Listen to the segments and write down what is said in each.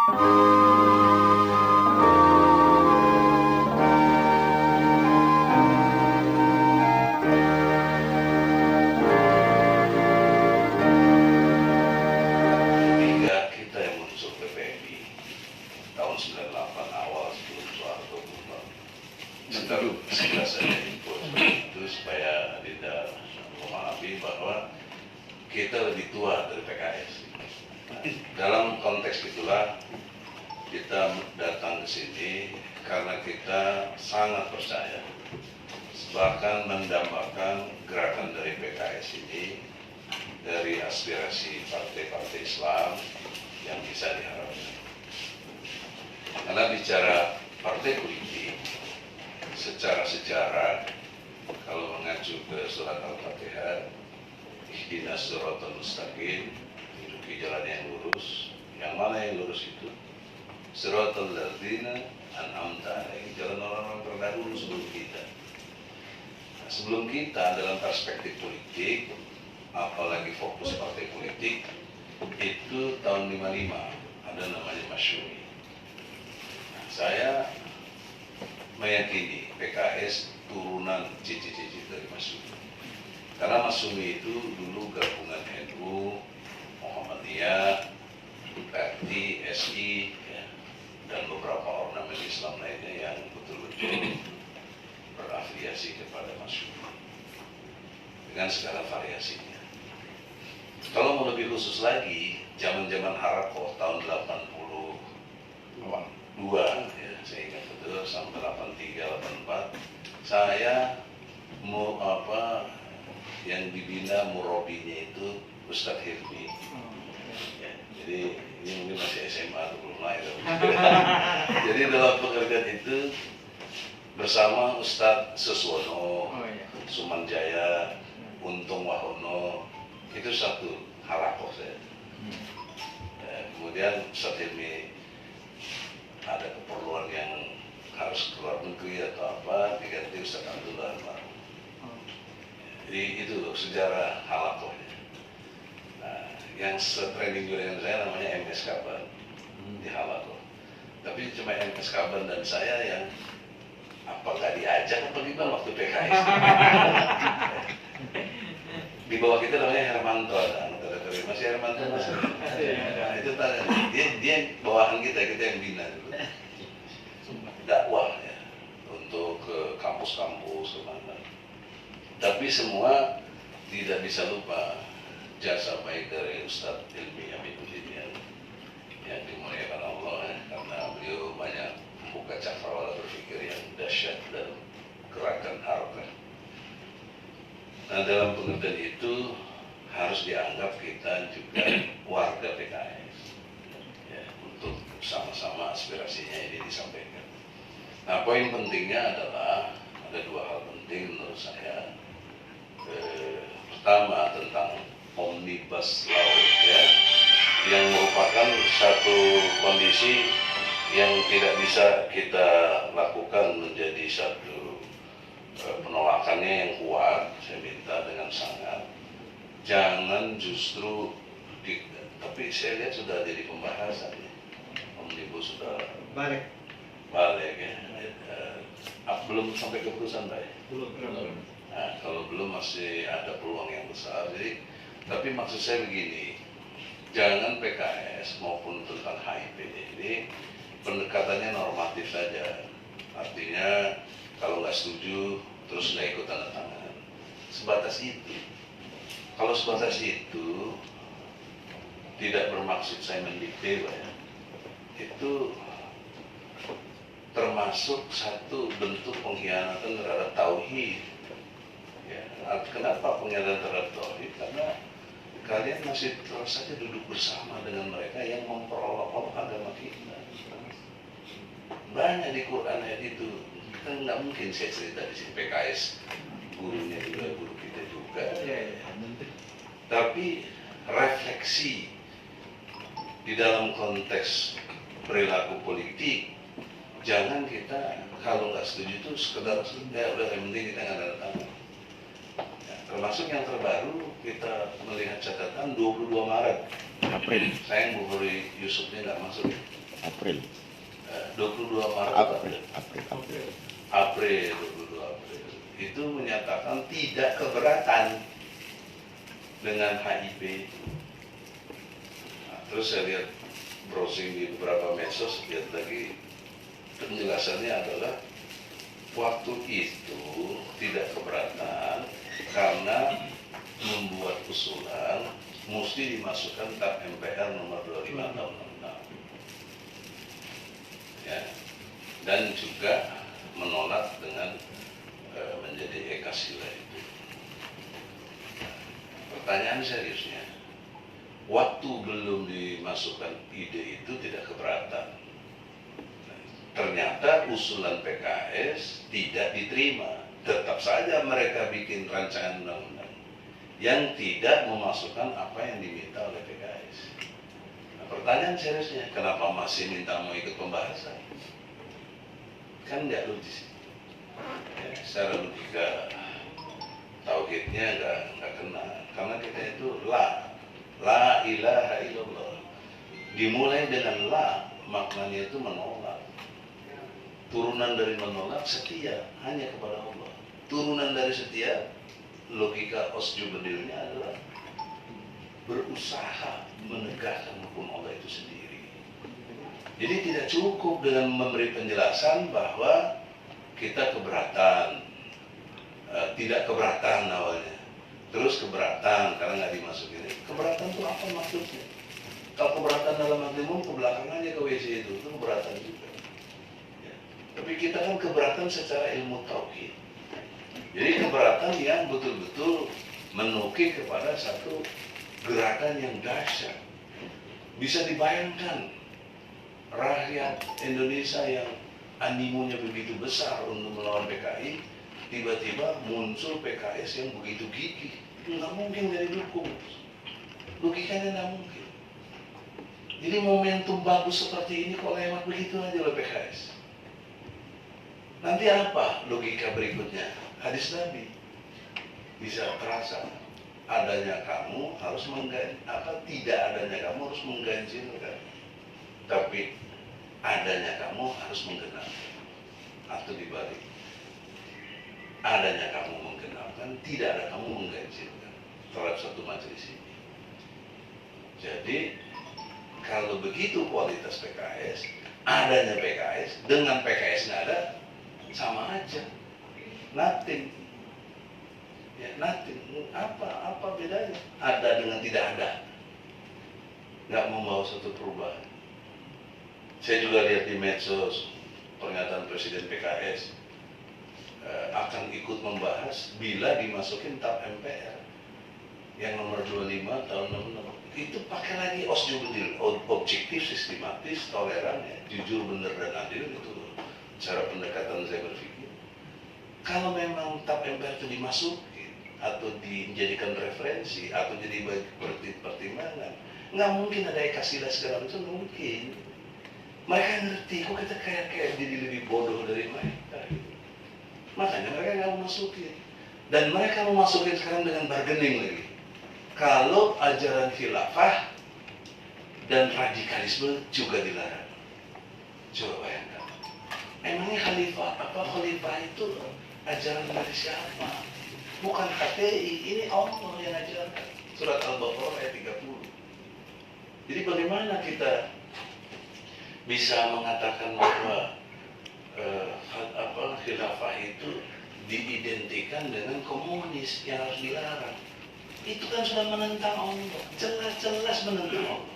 Ketika kita yang muncul PPMI tahun 98 awal sebelum Soeharto berubah, sekilas saja info itu supaya tidak memahami bahwa kita lebih tua dari PKS. Nah, dalam konteks itulah kita datang ke sini karena kita sangat percaya, bahkan mendambakan gerakan dari PKS ini dari aspirasi partai-partai Islam yang bisa diharapkan. Karena bicara partai politik, secara sejarah, kalau mengacu ke surat Al-Fatihah, ihdinas siratal mustaqim, tunjuki jalan yang lurus. Yang mana yang lurus itu? Siratal ladzina an'amta alaihim, jalan orang-orang terdahulu sebelum kita. Nah, sebelum kita dalam perspektif politik, apalagi fokus partai politik, itu tahun 55 ada namanya Masyumi. Nah, saya meyakini PKS turunan cici-cici dari Masyumi. Karena Masyumi itu dulu gabungan NU, Muhammadiyah, PRI, SI, ya, dan beberapa ornamen Islam lainnya yang betul-betul berafiliasi kepada Masyumi dengan segala variasinya. Kalau mau lebih khusus lagi, zaman-zaman Harakoh tahun 82, ya, saya ingat betul, sampai 83, 84, saya mau yang dibina murabinya itu Ustadz Hilmi. Ya, jadi ini mungkin masih SMA atau belum lahir. Jadi dalam pekerjaan itu bersama Ustadz Suswono, Sumanjaya, Untung Wahono, itu satu halakoh saya. Kemudian Ustadz Hilmi ada keperluan yang harus keluar negeri atau apa, diganti Ustadz Abdullah. Jadi itu sejarah halakohnya. Nah, yang training juga dengan saya namanya MS Kaban di halakoh. Tapi cuma MS Kaban dan saya yang apakah diajak apa gimana waktu PKS. Di bawah kita namanya Hermanto, masih Hermanto masih. Nah, itu dia bawahan kita yang bina dulu. Dakwah ya, untuk ke kampus-kampus kemana. Tapi semua tidak bisa lupa jasa baik dari Ustadz Hilmi Hamiduddin yang dimuliakan Allah ya, karena beliau banyak membuka cakrawala berpikir yang dahsyat dalam gerakan harakah. Nah, dalam pengertian itu harus dianggap kita juga warga PKS ya, untuk sama-sama aspirasinya ini disampaikan. Nah, poin pentingnya adalah ada dua hal penting menurut saya. Pertama tentang omnibus law ya, yang merupakan satu kondisi yang tidak bisa kita lakukan menjadi satu penolakannya yang kuat. Saya minta dengan sangat jangan justru tapi saya lihat sudah jadi pembahasan ya. Omnibus sudah balik ya. Belum sampai keputusan Pak ya? Belum. Nah, kalau belum masih ada peluang yang besar. Jadi, tapi maksud saya begini, jangan PKS maupun tentang HIP ini pendekatannya normatif saja. Artinya kalau nggak setuju terus nggak ikut tanda tangan. Sebatas itu. Kalau sebatas itu tidak bermaksud saya mendikte ya. Itu termasuk satu bentuk pengkhianatan terhadap tauhid. Ya, kenapa pengkhianatan terhadap tauhid? Karena kalian masih terus saja duduk bersama dengan mereka yang memperolok-olok agama kita. Banyak di Quran ayat itu. Kan nggak mungkin saya cerita di sini. PKS gurunya juga guru kita juga. Tapi refleksi di dalam konteks perilaku politik, jangan kita kalau nggak setuju itu sekedar udah yang penting kita nggak ada tangan. Ya, termasuk yang terbaru kita melihat catatan 22 Maret. April. Sayang Bu Hori Yusufnya nggak masuk. April 22 Maret April 22 April itu menyatakan tidak keberatan dengan HIP. Nah, terus saya lihat browsing di beberapa medsos, lihat lagi penjelasannya adalah waktu itu tidak keberatan karena membuat usulan mesti dimasukkan TAP MPR nomor 25 tahun 66. Ya. Dan juga menolak dengan menjadi Ekasila itu. Pertanyaan seriusnya, waktu belum dimasukkan ide itu tidak keberatan. Ternyata usulan PKS tidak diterima. Tetap saja mereka bikin rancangan undang-undang yang tidak memasukkan apa yang diminta oleh PKS. Nah, pertanyaan seriusnya, kenapa masih minta mau ikut pembahasan? Kan nggak logis. Ya, secara logika tauhidnya nggak kena, karena kita itu la ilaha illallah. Dimulai dengan la, maknanya itu menolak. Turunan dari menolak setia hanya kepada Allah. Turunan dari setia, logika osjubedilnya adalah berusaha menegakkan hukum Allah itu sendiri. Jadi tidak cukup dengan memberi penjelasan bahwa kita keberatan, tidak keberatan awalnya, terus keberatan karena nggak dimasukin. Keberatan itu apa maksudnya? Kalau keberatan dalam maksimum ke belakang aja ke WC itu keberatan juga. Ya. Tapi kita kan keberatan secara ilmu tauhid. Jadi keberatan yang betul-betul menukik kepada satu gerakan yang dahsyat. Bisa dibayangkan rakyat Indonesia yang animonya begitu besar untuk melawan PKI, tiba-tiba muncul PKS yang begitu gigih. Itu nggak mungkin dari dukung. Logikanya nggak mungkin. Jadi momentum bagus seperti ini kok lewat begitu aja oleh PKS. Nanti apa logika berikutnya? Hadis Nabi bisa terasa. Adanya kamu harus tidak adanya kamu harus mengganjilkan. Tapi adanya kamu harus menggenapkan. Atau dibalik. Adanya kamu menggenapkan, tidak ada kamu mengganjilkan terhadap satu majelis ini. Jadi kalau begitu kualitas PKS, adanya PKS dengan PKS nggak ada, sama aja, nothing. Ya, nothing. Apa bedanya? Ada dengan tidak ada, nggak membawa satu perubahan. Saya juga lihat di medsos pernyataan Presiden PKS akan ikut membahas bila dimasukin TAP MPR yang nomor 25 tahun 66. Itu pakai lagi osjubedil, objektif, sistematis, toleran, ya, jujur, benar dan adil. Itu cara pendekatan saya berpikir. Kalau memang TAP MPR itu dimasukin atau dijadikan referensi atau jadi pertimbangan, nggak mungkin ada Ekasila segala macam, nggak mungkin. Mereka ngerti, kok kita kayak jadi lebih bodoh dari mereka. Makanya mereka nggak mau masukin. Dan mereka mau masukin sekarang dengan bargaining lagi. Kalau ajaran khilafah dan radikalisme juga dilarang. Coba bayangkan. Emangnya khalifah itu ajaran dari siapa? Bukan HTI, ini Allah yang ajarkan. Surat Al-Baqarah ayat 30. Jadi bagaimana kita bisa mengatakan bahwa khilafah itu diidentikan dengan komunis yang harus dilarang? Itu kan sudah menentang Allah, jelas-jelas menentang Allah.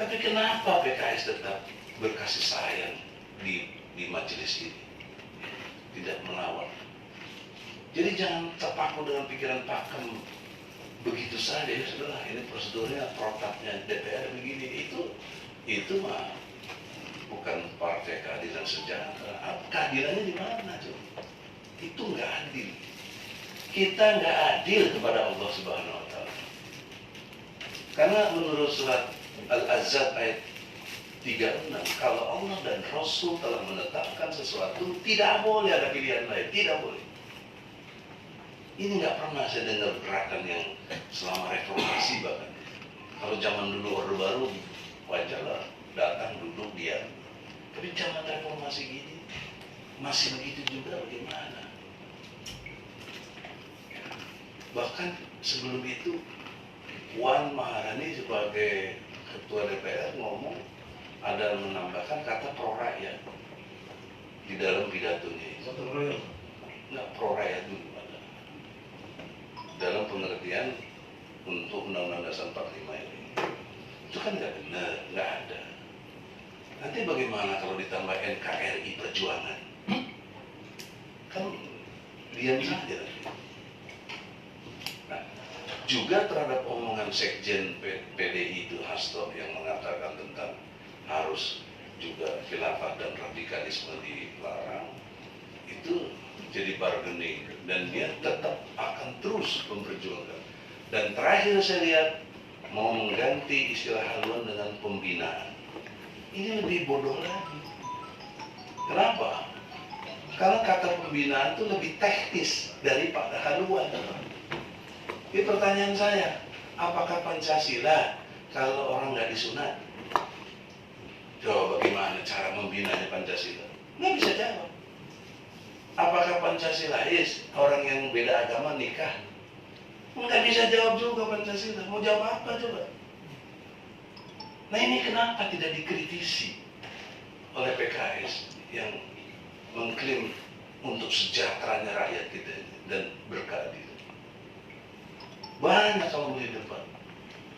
Tapi kenapa PKS tetap berkasih sayang di majelis ini, tidak melawan? Jadi jangan terpaku dengan pikiran pakem begitu saja. Ya sudah, ini prosedurnya, protapnya DPR begini, itu mah bukan partai keadilan sejahtera. Keadilannya di mana coba? Itu nggak adil. Kita nggak adil kepada Allah Subhanahu Wa Taala. Karena menurut surat Al-Ahzab ayat 36, kalau Allah dan Rasul telah menetapkan sesuatu, tidak boleh ada pilihan lain, tidak boleh. Ini nggak pernah saya dengar gerakan yang selama reformasi bahkan. Kalau zaman dulu Orde Baru wajarlah datang masih gini, masih begitu juga bagaimana? Bahkan sebelum itu, Puan Maharani sebagai Ketua DPR ngomong, ada menambahkan kata pro rakyat di dalam pidatonya. Gotong royong. Nggak, pro rakyat dulu ada. Dalam pengertian untuk Undang-Undang Dasar 45 ini. Itu kan nggak benar, nggak ada. Nanti bagaimana kalau ditambah NKRI Perjuangan? Kan diam saja nanti. Nah, juga terhadap omongan Sekjen PDI itu Hasto yang mengatakan tentang harus juga khilafah dan radikalisme dilarang, itu jadi bargaining dan dia tetap akan terus memperjuangkan. Dan terakhir saya lihat mau mengganti istilah haluan dengan pembinaan. Ini lebih bodoh lagi. Kenapa? Karena kata pembinaan itu lebih teknis daripada haluan. Ini pertanyaan saya, apakah Pancasila kalau orang nggak disunat? Coba bagaimana cara membinanya Pancasila? Nggak bisa jawab. Apakah Pancasilais orang yang beda agama nikah? Nggak bisa jawab juga Pancasila. Mau jawab apa coba? Nah ini kenapa tidak dikritisi oleh PKS yang mengklaim untuk sejahteranya rakyat kita dan berkeadilan? Banyak kalau di depan.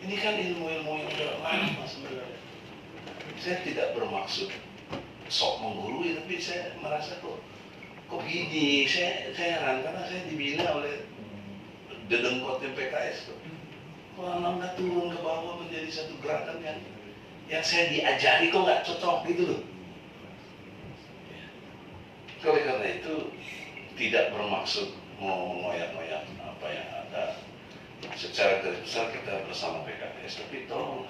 Ini kan ilmu-ilmu yang udah lama sebenarnya. Saya tidak bermaksud sok menggurui, tapi saya merasa kok gini. Saya heran karena saya dibina oleh dedengkotnya PKS. Kok nggak turun ke bawah menjadi satu gerakan yang saya diajari kok nggak cocok gitu loh. Oleh karena itu tidak bermaksud mau mengoyak-ngoyak apa yang ada. Secara garis besar kita bersama PKS, tapi tolong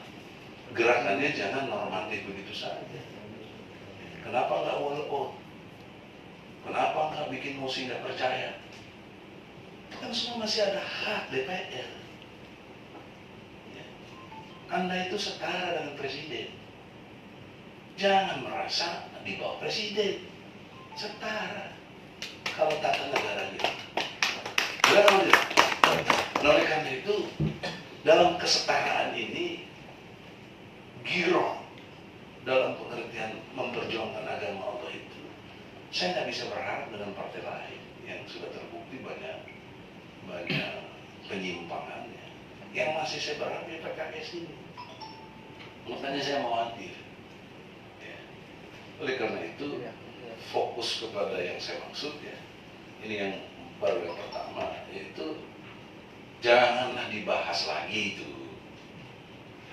gerakannya jangan normatif begitu saja. Kenapa nggak all out? Kenapa nggak bikin mosi nggak percaya? Itu kan semua masih ada hak DPR. Ya. Anda itu setara dengan presiden. Jangan merasa di bawah presiden. Setara. Kalau tata negara gitu. Benar tidak? Nah, oleh karena itu, dalam kesetaraan ini, giroh dalam pengertian memperjuangkan agama Allah itu, saya nggak bisa berharap dengan partai lain yang sudah terbukti banyak penyimpangannya. Yang masih saya berharap ya PKS ini. Makanya saya mau hadir. Ya. Oleh karena itu, fokus kepada yang saya maksud ya. Ini yang baru yang pertama, yaitu janganlah dibahas lagi itu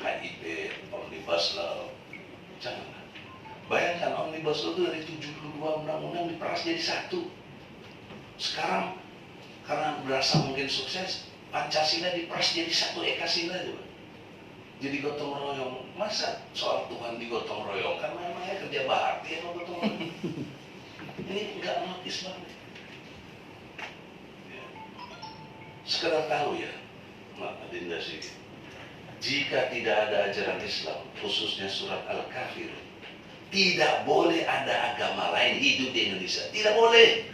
HIP, Omnibus Law. Janganlah. Bayangkan Omnibus Law itu dari 72 undang-undang diperas jadi satu. Sekarang karena berasa mungkin sukses, Pancasila diperas jadi satu Ekasila juga. Jadi gotong royong. Masa soal Tuhan digotong royong? Kan memangnya kerja bakti ya gotong royong. Ini enggak notis banget. Sekedar tahu ya, Mak Adinda sih, jika tidak ada ajaran Islam, khususnya surat Al-Kafir, tidak boleh ada agama lain hidup di Indonesia. Tidak boleh.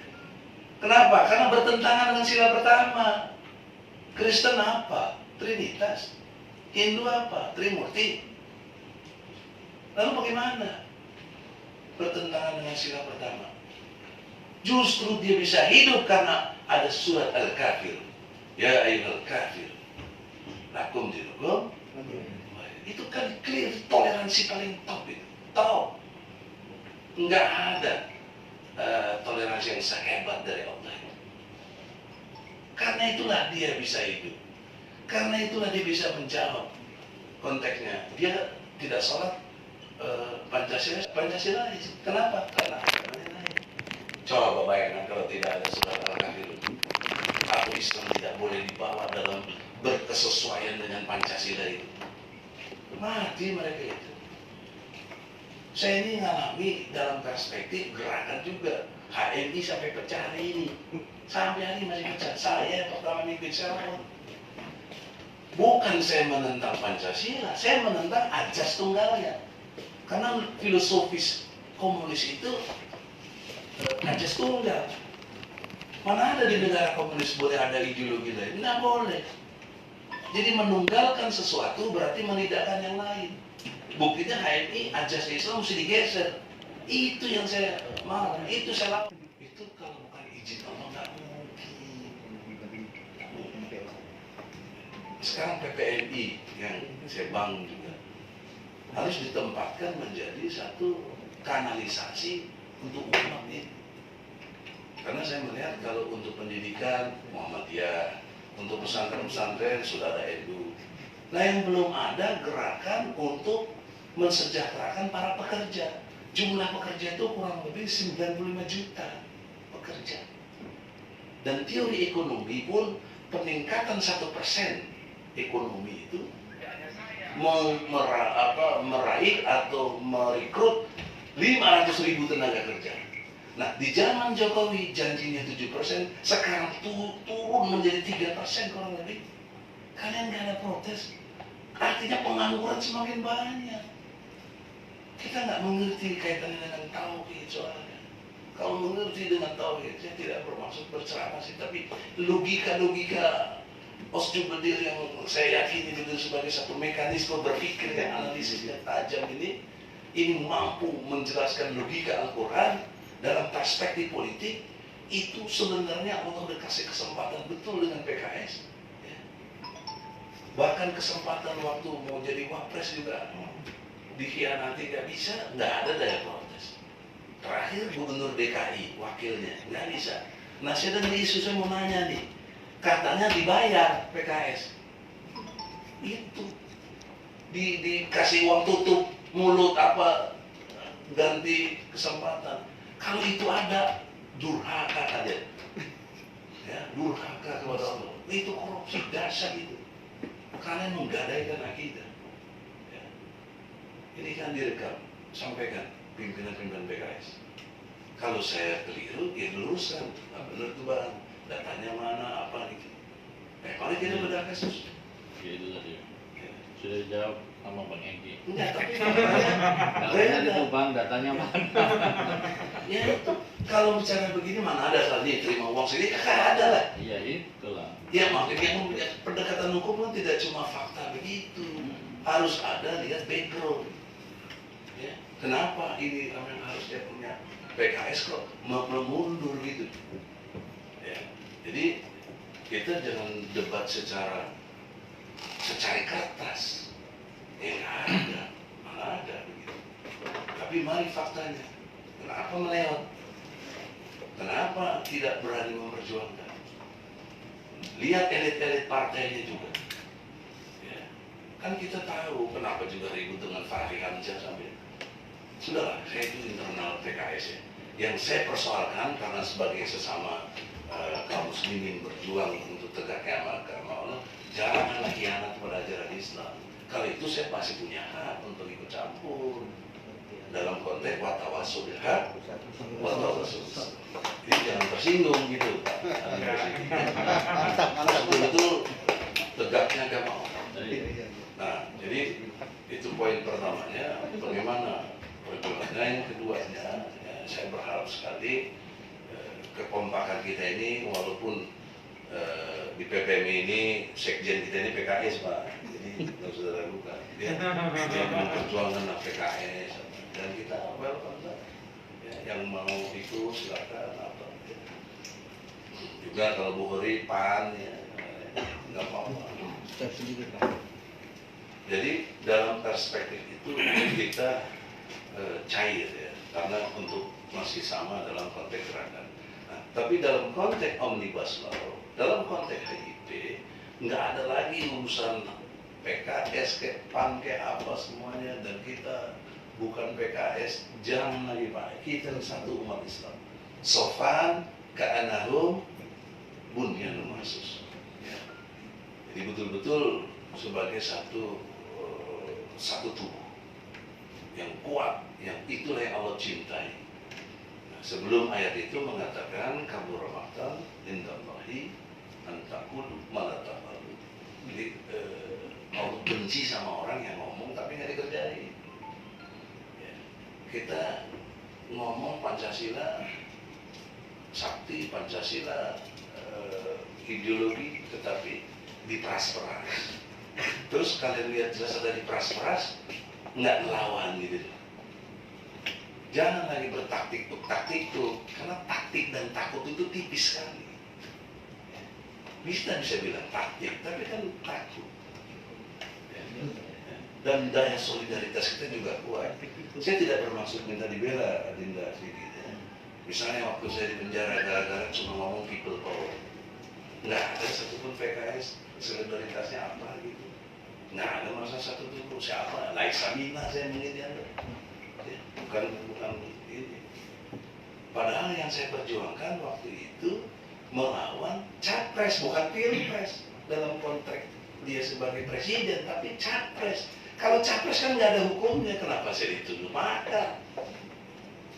Kenapa? Karena bertentangan dengan sila pertama. Kristen apa? Trinitas. Hindu apa? Trimurti. Lalu bagaimana? Bertentangan dengan sila pertama. Justru dia bisa hidup karena ada surat Al-Kafir. Ya ayyuhal kafir, lakum dinukum. Itu kan clear, toleransi paling top itu. Top. Enggak ada toleransi yang sehebat dari Allah. Karena itulah dia bisa hidup. Karena itulah dia bisa menjawab konteksnya. Dia tidak sholat Pancasila. Kenapa? Karena lain. Coba bayangkan kalau tidak ada surat Al-Kafir. Atau Islam tidak boleh dibawa dalam berkesesuaian dengan Pancasila itu. Mati mereka itu. Saya ini ngalami dalam perspektif gerakan juga. HMI sampai pecah hari ini. Sampai hari ini masih pecah. Saya pertama mimpin saya. Bukan saya menentang Pancasila, saya menentang ajas tunggalnya. Karena filosofis komunis itu Aceh tunggal. Mana ada di negara komunis boleh ada ideologi lain? Nggak boleh. Jadi menunggalkan sesuatu berarti menidakkan yang lain. Buktinya HMI, Ajas Islam mesti digeser. Itu yang saya marah, itu saya lakukan. Itu kalau bukan izin Allah nggak mungkin. Sekarang PPNI yang saya bangun juga harus ditempatkan menjadi satu kanalisasi untuk umat ini. Karena saya melihat kalau untuk pendidikan Muhammadiyah, untuk pesantren-pesantren sudah ada NU. Nah yang belum ada gerakan untuk mensejahterakan para pekerja. Jumlah pekerja itu kurang lebih 95 juta pekerja. Dan teori ekonomi pun peningkatan 1% ekonomi itu meraih atau merekrut 500.000 tenaga kerja. Nah, di zaman Jokowi janjinya 7%, sekarang turun menjadi 3% kurang lebih. Kalian nggak ada protes. Artinya pengangguran semakin banyak. Kita nggak mengerti kaitannya dengan tauhid soalnya. Kalau mengerti dengan tauhid, saya tidak bermaksud berceramah sih, tapi logika Osjubadir yang saya yakini itu sebagai satu mekanisme berpikir yang analisis yang tajam ini mampu menjelaskan logika Al-Quran dalam perspektif politik. Itu sebenarnya Allah udah kasih kesempatan betul dengan PKS ya. Bahkan kesempatan waktu mau jadi wapres juga dikhianati, gak bisa, nggak ada daya protes. Terakhir gubernur DKI wakilnya nggak bisa. Nah saya dengan isu saya mau nanya nih, katanya dibayar PKS itu dikasih uang tutup mulut apa ganti kesempatan. Kalau itu ada durhaka aja ya, durhaka kepada Allah, itu korupsi dasar itu. Kalian menggadaikan akidah ya. Ini kan direkam, sampaikan pimpinan-pimpinan PKS. Kalau saya keliru ya luruskan, nggak benar tuh bang, datanya mana apa gitu. Paling kita bedah kasus ya itu tadi sudah dijawab sama Bang Enggi. enggak, tapi datanya itu Bang, datanya mana? ya itu kalau bicara begini mana ada salahnya terima uang sini, kan ada lah. Iya itulah. Ya makanya pendekatan hukum kan tidak cuma fakta begitu, harus ada lihat background. Ya, kenapa ini yang harus dia punya PKS kok mundur gitu? Ya, jadi kita jangan debat secara secari kertas. Ada, mana ada begitu. Tapi mari faktanya. Kenapa melewat? Kenapa tidak berani memperjuangkan? Lihat elit-elit partainya juga. Ya. Kan kita tahu kenapa juga ribut dengan Fahri Hamzah sampai. Sudahlah, saya itu internal PKS ya. Yang saya persoalkan karena sebagai sesama kaum muslimin berjuang untuk tegaknya agama Allah, janganlah khianat pada ajaran Islam. Kalau itu saya masih punya hak untuk ikut campur dalam konteks watawasul bil haq watawasul. Jadi jangan tersinggung gitu. Betul-betul tegaknya agama Allah. Nah, jadi itu poin pertamanya, bagaimana perjuangannya. Yang keduanya, ya, saya berharap sekali kekompakan kita ini, walaupun di PPMI ini sekjen kita ini PKS Pak, jadi nggak usah ragukan dia memperjuangkan PKS dan kita welcome ya, yang mau itu silakan apa ya. Juga kalau Bu Hori PAN ya nggak apa-apa. Jadi dalam perspektif itu kita cair ya, karena untuk masih sama dalam konteks gerakan. Nah, tapi dalam konteks Omnibus Law, dalam konteks HIP, nggak ada lagi urusan PKS, kayak PAN, kayak apa semuanya, dan kita bukan PKS, jangan lagi Pak, kita satu umat Islam. Sofan, ka'anahum, bunyanun marsus. Ya. Jadi betul-betul sebagai satu tubuh yang kuat, yang itulah yang Allah cintai. Nah, sebelum ayat itu mengatakan kabur maqtan indallahi an taqulu ma la taf'alun. Jadi Allah benci sama orang yang ngomong tapi nggak dikerjain. Ya. Kita ngomong Pancasila sakti, Pancasila, ideologi, tetapi diperas-peras. Terus kalian lihat jelas ada diperas-peras, nggak ngelawan gitu. Jangan lagi bertaktik tuh, karena taktik dan takut itu tipis sekali. Bisa bilang taktik, tapi kan takut. Dan daya solidaritas kita juga kuat. Saya tidak bermaksud minta dibela, Adinda sedikit ya. Misalnya waktu saya di penjara gara-gara cuma ngomong people power, nggak ada satupun PKS solidaritasnya apa gitu. Nggak ada masa satu tuh siapa, naik Sabina saya mengingat ya, bukan ini. Padahal yang saya perjuangkan waktu itu melawan capres, bukan pilpres dalam konteks dia sebagai presiden, tapi capres. Kalau capres kan nggak ada hukumnya, kenapa saya dituduh makar?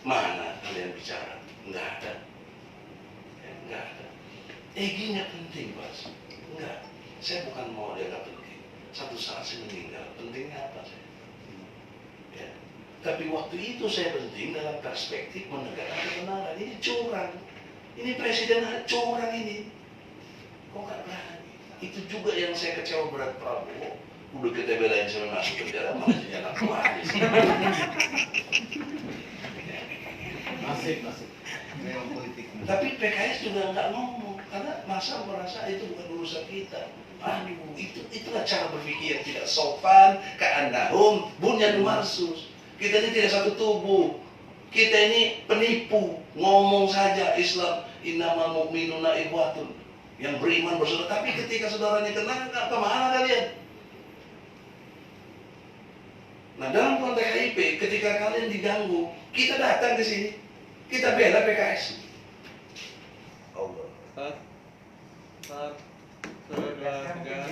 Mana kalian bicara? Nggak ada. Ya, nggak ada. Eginya penting, Bos. Enggak. Saya bukan mau dia nggak penting. Satu saat saya meninggal, pentingnya apa saya? Ya. Tapi waktu itu saya penting dalam perspektif menegakkan kebenaran. Ini curang. Ini presiden curang ini. Kok nggak berani? Itu juga yang saya kecewa berat Prabowo. Udah kita belain sampai masuk penjara, maksudnya anak buahnya sih. Masih. Memang politik. Tapi PKS juga nggak ngomong, karena masa merasa itu bukan urusan kita. Aduh, itulah cara berpikir yang tidak sopan, ka'annahum bunyanun marsus. Kita ini tidak satu tubuh. Kita ini penipu, ngomong saja Islam innamal mu'minuna ikhwatun, yang beriman bersaudara. Tapi ketika saudaranya kena, kemana kalian? Nah, dalam konteks HIP, ketika kalian diganggu, kita datang ke sini, kita bela PKS. Allah. Satu, dua, tiga.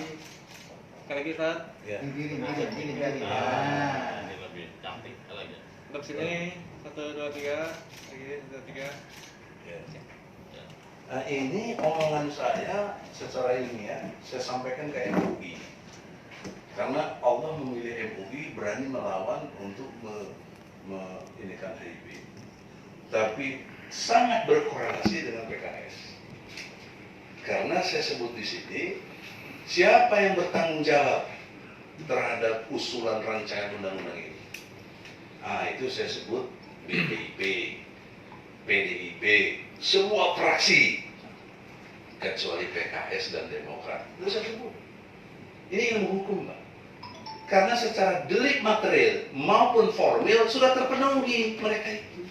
Sekali lagi, Sat. Ya. Ini. Ini lebih cantik lagi. Untuk sini. 1, 2, 3. Lagi, 1, 2, 3. Ya. Nah, ini omongan saya secara ilmiah, saya sampaikan ke MUI. Karena Allah memilih MUI berani melawan untuk inikan HIP. Tapi sangat berkorelasi dengan PKS. Karena saya sebut di sini, siapa yang bertanggung jawab terhadap usulan rancangan undang-undang ini? Ah, itu saya sebut BPIP, PDIP, semua fraksi kecuali PKS dan Demokrat. Itu saya sebut. Ini ilmu hukum, Pak. Karena secara delik material maupun formil sudah terpenuhi mereka itu.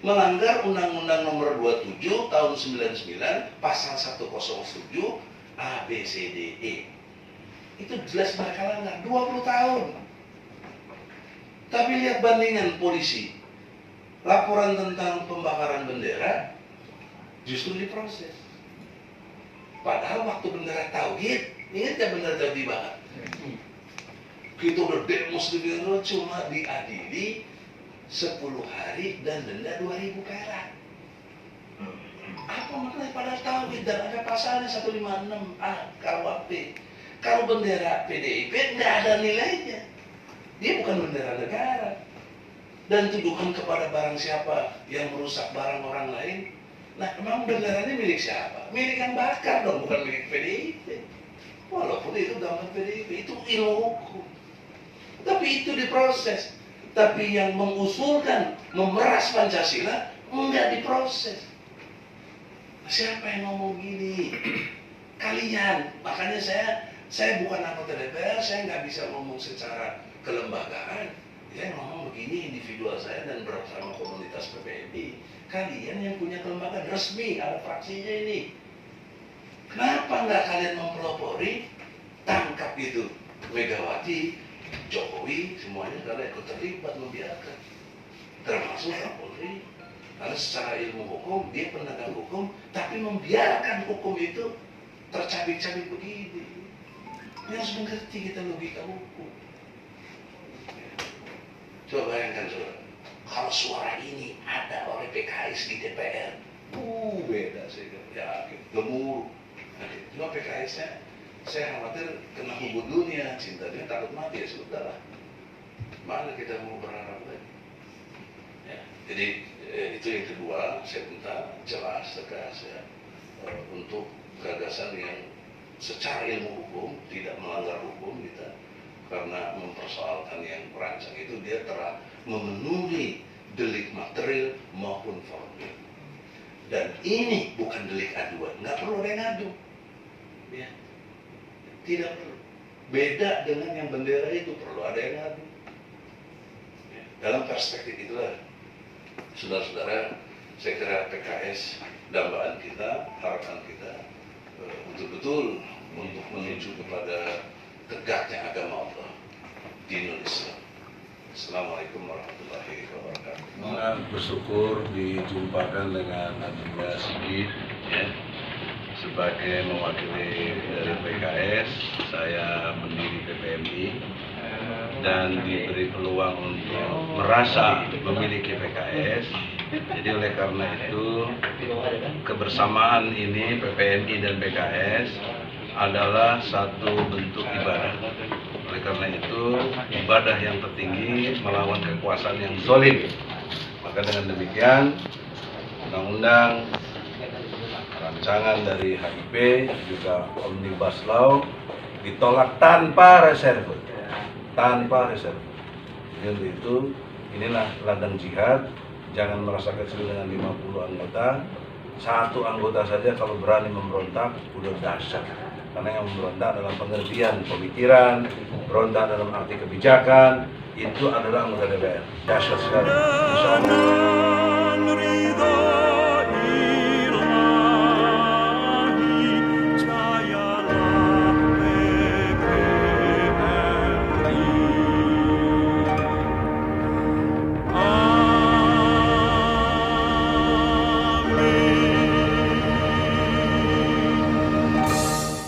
Melanggar Undang-Undang Nomor 27 Tahun 99 Pasal 107 A, B, C, D, E. Itu jelas mereka langgar 20 tahun. Tapi lihat bandingan polisi. Laporan tentang pembakaran bendera justru diproses. Padahal waktu bendera tauhid, ingat ya bendera tauhid dibakar? Kita udah demo sedemikian cuma diadili 10 hari dan denda 2.000 perak. Apa maknanya? Pada tauhid dan ada pasalnya 156A KUHP. Kalau bendera PDIP nggak ada nilainya. Dia bukan bendera negara. Dan tuduhan kepada barang siapa yang merusak barang orang lain. Nah, memang benderanya milik siapa? Milik yang bakar dong, bukan milik PDIP. Walaupun itu dalam PDIP, itu ilmu hukum. Tapi itu diproses. Tapi yang mengusulkan memeras Pancasila enggak diproses. Siapa yang ngomong gini? Kalian. Makanya saya bukan anggota DPR, saya nggak bisa ngomong secara kelembagaan. Saya ngomong begini individual saya dan bersama komunitas PPMI. Kalian yang punya kelembagaan resmi, ada fraksinya ini. Kenapa nggak kalian mempelopori, tangkap itu Megawati, Jokowi, semuanya karena ikut terlibat membiarkan. Termasuk Kapolri. Karena secara ilmu hukum, dia penegak hukum, tapi membiarkan hukum itu tercabik-cabik begini. Ini harus mengerti kita logika hukum. Coba bayangkan, saudara. Kalau suara ini ada oleh PKS di DPR, beda sih, ya, gemuruh. Cuma PKS-nya, saya khawatir kena hubud dunia, cinta dia takut mati, ya sudahlah. Mana kita mau berharap lagi? Ya, jadi itu yang kedua, saya minta jelas, tegas ya, untuk gagasan yang secara ilmu hukum tidak melanggar hukum kita, karena mempersoalkan yang perancang itu dia telah memenuhi delik material maupun formil. Dan ini bukan delik aduan, nggak perlu ada yang ngadu, ya. Tidak perlu. Beda dengan yang bendera itu perlu ada yang ngadu. Ya. Dalam perspektif itulah, saudara-saudara, saya kira PKS dambaan kita, harapan kita betul-betul untuk menuju kepada tegaknya agama Allah di Indonesia. Assalamualaikum warahmatullahi wabarakatuh. Sangat bersyukur dijumpakan dengan Adinda Sigit ya. Sebagai mewakili dari PKS, saya pendiri PPMI dan diberi peluang untuk merasa memiliki PKS. Jadi oleh karena itu kebersamaan ini PPMI dan PKS adalah satu bentuk ibadah. Oleh karena itu ibadah yang tertinggi melawan kekuasaan yang zalim. Maka dengan demikian undang-undang rancangan dari HIP juga Omnibus Law ditolak tanpa reserve. Tanpa reserve. Jadi untuk itu inilah ladang jihad. Jangan merasa kecil dengan 50 anggota. Satu anggota saja kalau berani memberontak udah dahsyat. Karena yang memberontak dalam pengertian pemikiran, berontak dalam arti kebijakan, itu adalah anggota DPR. Dahsyat sekali. Insya Allah.